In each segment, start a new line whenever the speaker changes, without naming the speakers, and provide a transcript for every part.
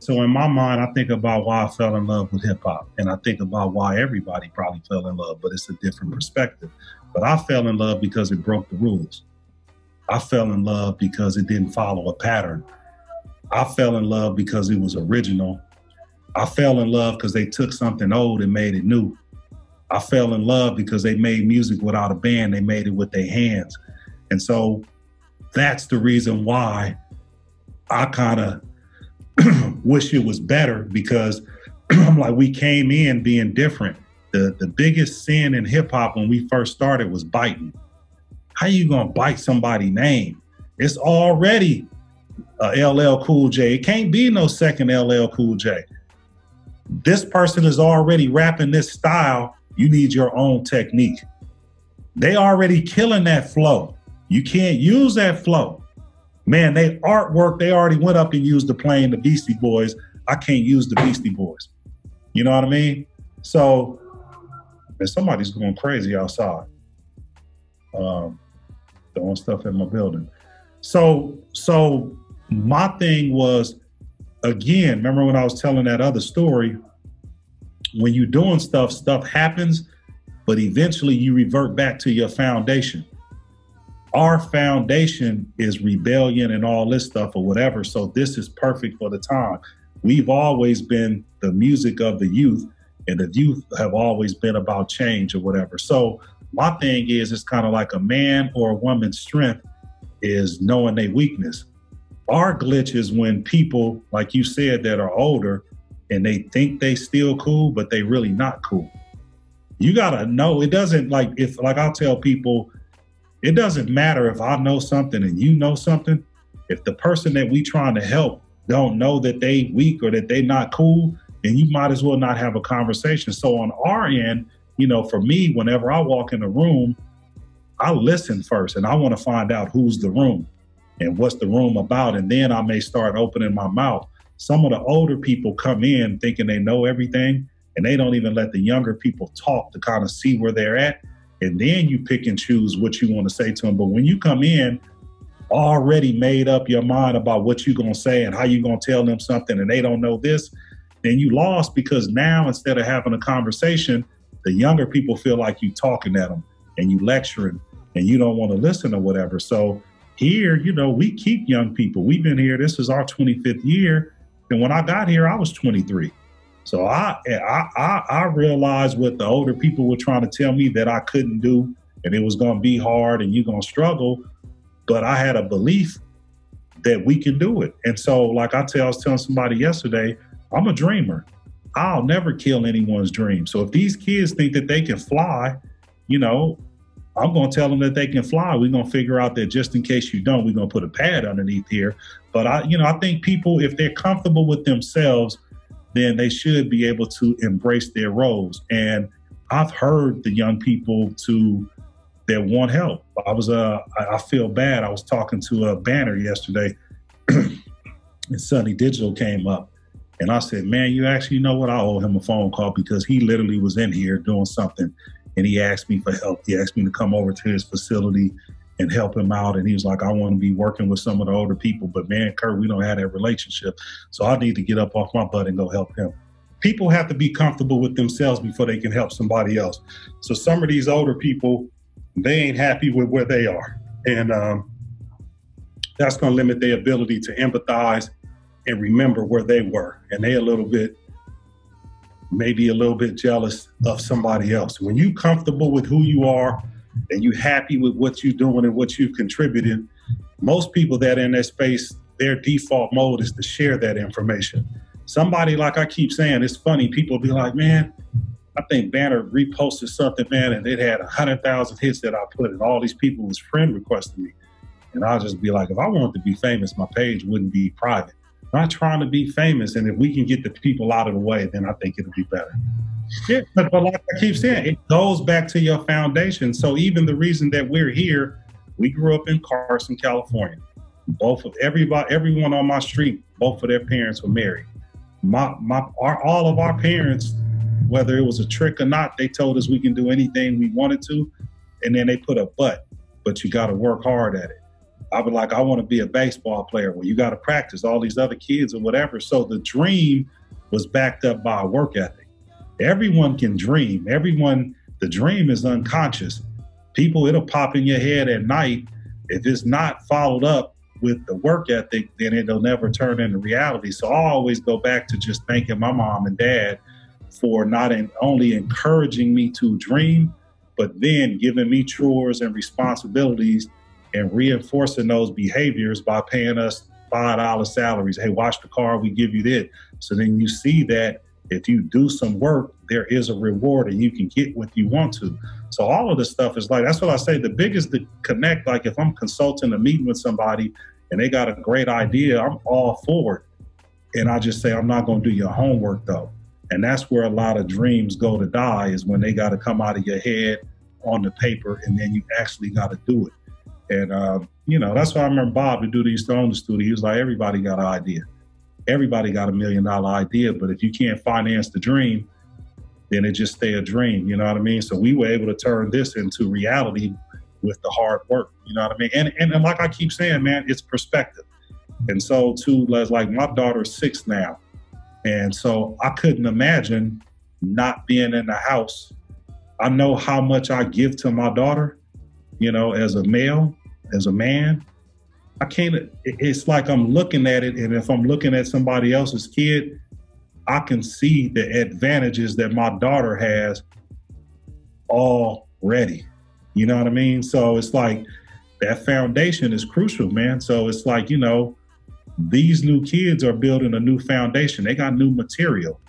So in my mind, I think about why I fell in love with hip hop, and I think about why everybody probably fell in love, but it's a different perspective. But I fell in love because it broke the rules. I fell in love because it didn't follow a pattern. I fell in love because it was original. I fell in love because they took something old and made it new. I fell in love because they made music without a band. They made it with their hands. And so that's the reason why I kind of wish it was better, because I'm like, we came in being different. The biggest sin in hip hop when we first started was biting. How you gonna bite somebody's name? It's already LL Cool J. It can't be no second LL Cool J. This person is already rapping this style. You need your own technique. They already killing that flow. You can't use that flow. Man, they artwork, they already went up and used the playing the Beastie Boys. I can't use the Beastie Boys. You know what I mean? So, and somebody's going crazy outside. Throwing stuff in my building. So my thing was, again, remember when I was telling that other story, when you're doing stuff happens, but eventually you revert back to your foundation. Our foundation is rebellion and all this stuff or whatever. So this is perfect for the time. We've always been the music of the youth, and the youth have always been about change or whatever. So my thing is, it's kind of like a man or a woman's strength is knowing their weakness. Our glitch is when people, like you said, that are older and they think they still cool, but they really not cool. You gotta know, it doesn't like I'll tell people, it doesn't matter if I know something and you know something. If the person that we trying to help don't know that they weak or that they not cool, then you might as well not have a conversation. So on our end, you know, for me, whenever I walk in a room, I listen first and I want to find out who's the room and what's the room about. And then I may start opening my mouth. Some of the older people come in thinking they know everything, and they don't even let the younger people talk to kind of see where they're at. And then you pick and choose what you want to say to them. But when you come in already made up your mind about what you're going to say and how you're going to tell them something, and they don't know this, then you lost, because now instead of having a conversation, the younger people feel like you talking at them and you lecturing and you don't want to listen or whatever. So here, you know, we keep young people. We've been here. This is our 25th year. And when I got here, I was 23. So I realized what the older people were trying to tell me that I couldn't do, and it was going to be hard and you're going to struggle. But I had a belief that we can do it. And so like I was telling somebody yesterday, I'm a dreamer. I'll never kill anyone's dream. So if these kids think that they can fly, you know, I'm going to tell them that they can fly. We're going to figure out that just in case you don't, we're going to put a pad underneath here. But I think people, if they're comfortable with themselves, then they should be able to embrace their roles. And I've heard the young people that want help. I feel bad. I was talking to a Banner yesterday and Sunny Digital came up. And I said, man, you actually know what? I owe him a phone call, because he literally was in here doing something and he asked me for help. He asked me to come over to his facility and help him out. And he was like, I want to be working with some of the older people, but man, Kurt, we don't have that relationship. So I need to get up off my butt and go help him. People have to be comfortable with themselves before they can help somebody else. So some of these older people, they ain't happy with where they are. And that's going to limit their ability to empathize and remember where they were. And they maybe a little bit jealous of somebody else. When you comfortable with who you are and you happy with what you're doing and what you've contributed, most people that are in that space, their default mode is to share that information. Somebody, like I keep saying, it's funny, people be like, man, I think Banner reposted something, man, and it had 100,000 hits that I put, and all these people was friend requesting me. And I'll just be like, if I wanted to be famous, my page wouldn't be private. I'm not trying to be famous, and if we can get the people out of the way, then I think it'll be better. Yeah, but like I keep saying, it goes back to your foundation. So even the reason that we're here, we grew up in Carson, California. Everyone on my street, both of their parents were married. All of our parents, whether it was a trick or not, they told us we can do anything we wanted to, and then they put a but you got to work hard at it. I was like, I want to be a baseball player. Well, you got to practice all these other kids or whatever. So the dream was backed up by a work ethic. Everyone can dream. The dream is unconscious. People, it'll pop in your head at night. If it's not followed up with the work ethic, then it'll never turn into reality. So I always go back to just thanking my mom and dad for not only encouraging me to dream, but then giving me chores and responsibilities and reinforcing those behaviors by paying us $5 salaries. Hey, wash the car, we give you this. So then you see that if you do some work, there is a reward and you can get what you want to. So all of this stuff is like, that's what I say, the biggest to connect, like if I'm consulting a meeting with somebody and they got a great idea, I'm all for it. And I just say, I'm not gonna do your homework though. And that's where a lot of dreams go to die, is when they gotta come out of your head on the paper and then you actually gotta do it. And, you know, that's why I remember Bob to do these to own the studio. He was like, everybody got an idea. Everybody got $1 million idea, but if you can't finance the dream, then it just stay a dream, you know what I mean? So we were able to turn this into reality with the hard work, you know what I mean? And like I keep saying, man, it's perspective. And so too, like my daughter's 6 now. And so I couldn't imagine not being in the house. I know how much I give to my daughter, you know, as a male, as a man. I can't, it's like I'm looking at it, and if I'm looking at somebody else's kid, I can see the advantages that my daughter has already. You know what I mean? So it's like that foundation is crucial, man. So it's like, you know, these new kids are building a new foundation. They got new material.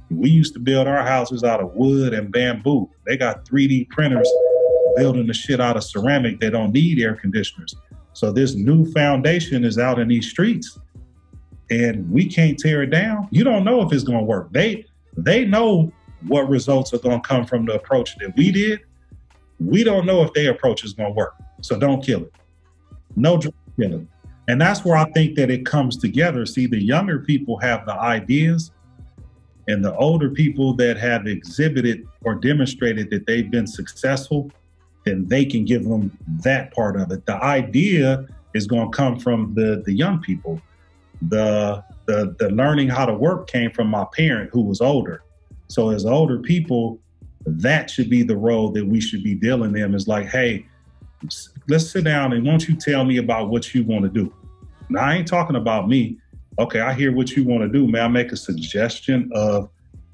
We used to build our houses out of wood and bamboo. They got 3D printers building the shit out of ceramic. They don't need air conditioners. So this new foundation is out in these streets and we can't tear it down. You don't know if it's going to work. They know what results are going to come from the approach that we did. We don't know if their approach is going to work. So don't kill it. No drug killing. And that's where I think that it comes together. See, the younger people have the ideas, and the older people that have exhibited or demonstrated that they've been successful, then they can give them that part of it. The idea is going to come from the young people. The learning how to work came from my parent who was older. So as older people, that should be the role that we should be dealing them, is like, hey, let's sit down and won't you tell me about what you want to do? Now, I ain't talking about me. Okay, I hear what you want to do. May I make a suggestion of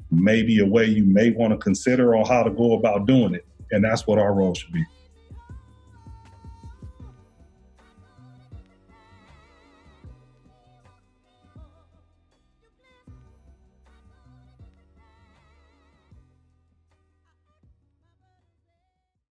maybe a way you may want to consider or how to go about doing it? And that's what our role should be.